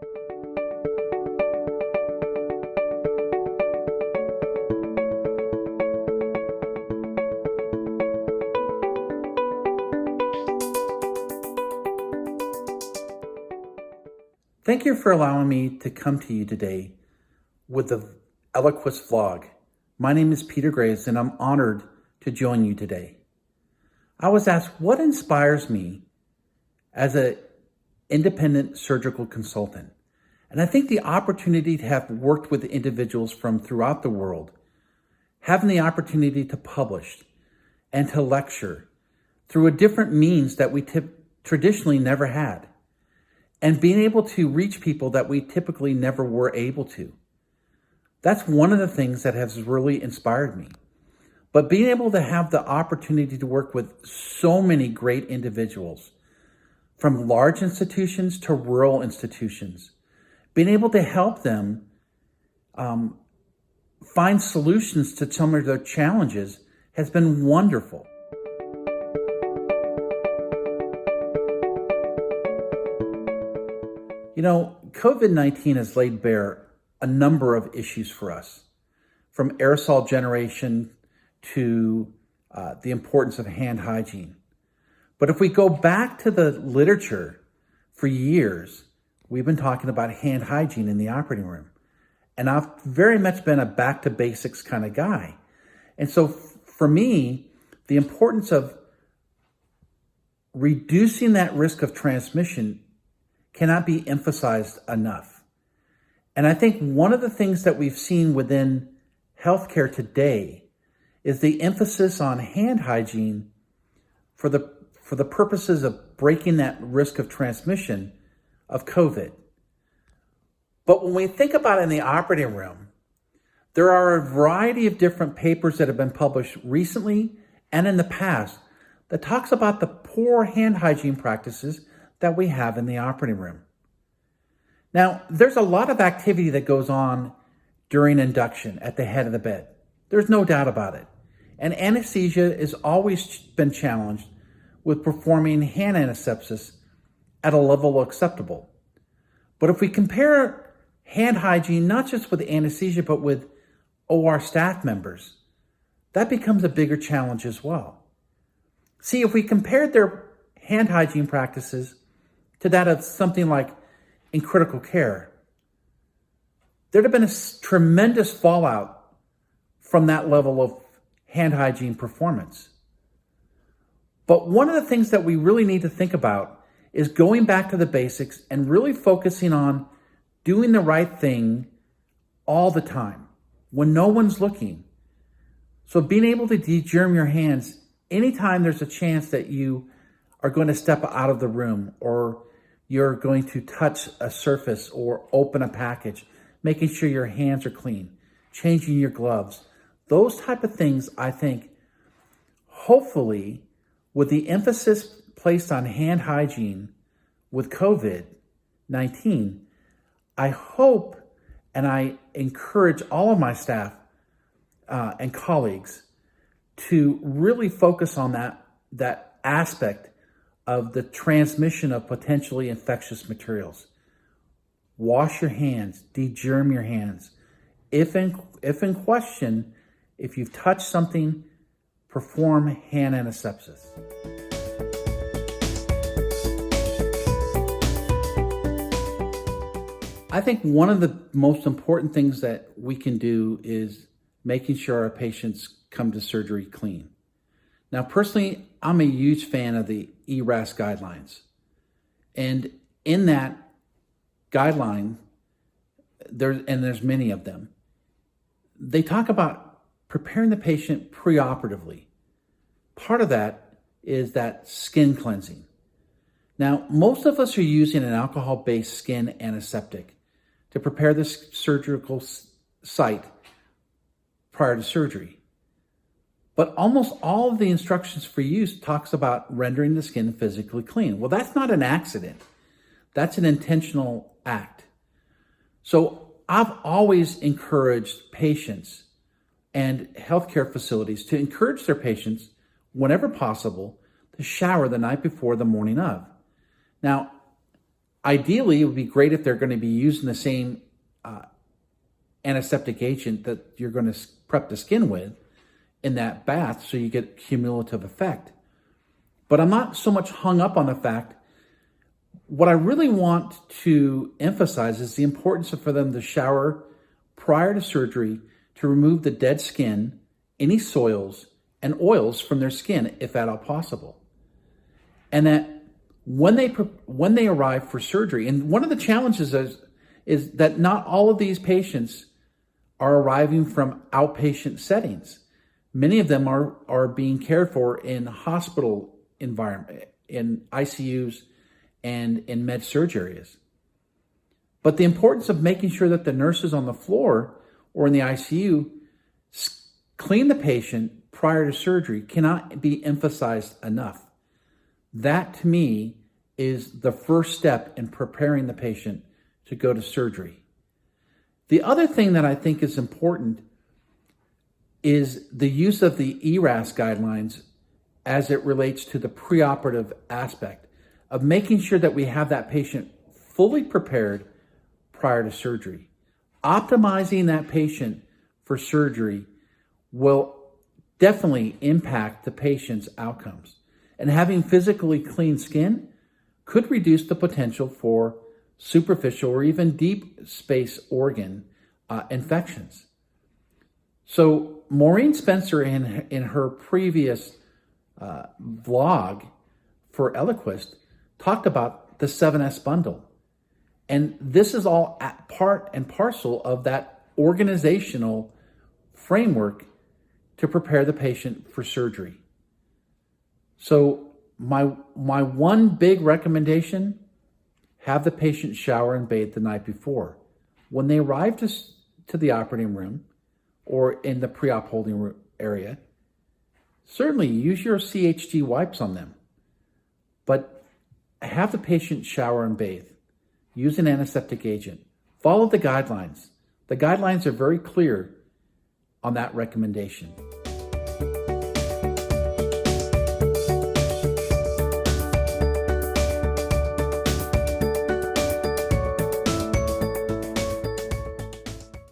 Thank you for allowing me to come to you today with the Eloquist vlog. My name is Peter Graves, and I'm honored to join you today. I was asked what inspires me as an independent surgical consultant. And I think the opportunity to have worked with individuals from throughout the world, having the opportunity to publish and to lecture through a different means that we traditionally never had, and being able to reach people that we typically never were able to. That's one of the things that has really inspired me. But being able to have the opportunity to work with so many great individuals, from large institutions to rural institutions, being able to help them find solutions to some of their challenges has been wonderful. You know, COVID-19 has laid bare a number of issues for us, from aerosol generation to the importance of hand hygiene. But if we go back to the literature, for years, we've been talking about hand hygiene in the operating room. And I've very much been a back to basics kind of guy. And so for me, the importance of reducing that risk of transmission cannot be emphasized enough. And I think one of the things that we've seen within healthcare today is the emphasis on hand hygiene for the purposes of breaking that risk of transmission of COVID. But when we think about it in the operating room, there are a variety of different papers that have been published recently and in the past that talks about the poor hand hygiene practices that we have in the operating room. Now, there's a lot of activity that goes on during induction at the head of the bed. There's no doubt about it. And anesthesia has always been challenged with performing hand antisepsis at a level acceptable. But if we compare hand hygiene, not just with anesthesia, but with OR staff members, that becomes a bigger challenge as well. See, if we compared their hand hygiene practices to that of something like in critical care, there'd have been a tremendous fallout from that level of hand hygiene performance. But one of the things that we really need to think about is going back to the basics and really focusing on doing the right thing all the time when no one's looking. So being able to de-germ your hands anytime there's a chance that you are going to step out of the room, or you're going to touch a surface or open a package, making sure your hands are clean, changing your gloves. Those type of things, I think, hopefully, with the emphasis placed on hand hygiene with COVID-19, I hope and I encourage all of my staff and colleagues to really focus on that aspect of the transmission of potentially infectious materials. Wash your hands, de-germ your hands. If in question, if you've touched something, perform hand antisepsis. I think one of the most important things that we can do is making sure our patients come to surgery clean. Now, personally, I'm a huge fan of the ERAS guidelines. And in that guideline, there's many of them, they talk about preparing the patient preoperatively. Part of that is that skin cleansing. Now, most of us are using an alcohol-based skin antiseptic to prepare the surgical site prior to surgery. But almost all of the instructions for use talks about rendering the skin physically clean. Well, that's not an accident. That's an intentional act. So I've always encouraged patients and healthcare facilities to encourage their patients, whenever possible, to shower the night before the morning of. Now, Ideally, it would be great if they're going to be using the same antiseptic agent that you're going to prep the skin with in that bath, so you get cumulative effect. But I'm not so much hung up on the fact. What I really want to emphasize is the importance for them to shower prior to surgery to remove the dead skin, any soils and oils from their skin, if at all possible. And that when they arrive for surgery, and one of the challenges is that not all of these patients are arriving from outpatient settings. Many of them are being cared for in hospital environment, in ICUs and in med surg areas. But the importance of making sure that the nurses on the floor or in the ICU clean the patient prior to surgery cannot be emphasized enough. That, to me, is the first step in preparing the patient to go to surgery. The other thing that I think is important is the use of the ERAS guidelines as it relates to the preoperative aspect of making sure that we have that patient fully prepared prior to surgery. Optimizing that patient for surgery will definitely impact the patient's outcomes. And having physically clean skin could reduce the potential for superficial or even deep space organ infections. So Maureen Spencer, in her previous vlog for Eliquist, talked about the 7S bundle. And this is all part and parcel of that organizational framework to prepare the patient for surgery. So my one big recommendation, have the patient shower and bathe the night before. When they arrive to the operating room or in the pre-op holding room area, certainly use your CHG wipes on them, but have the patient shower and bathe. Use an antiseptic agent. Follow the guidelines. The guidelines are very clear on that recommendation.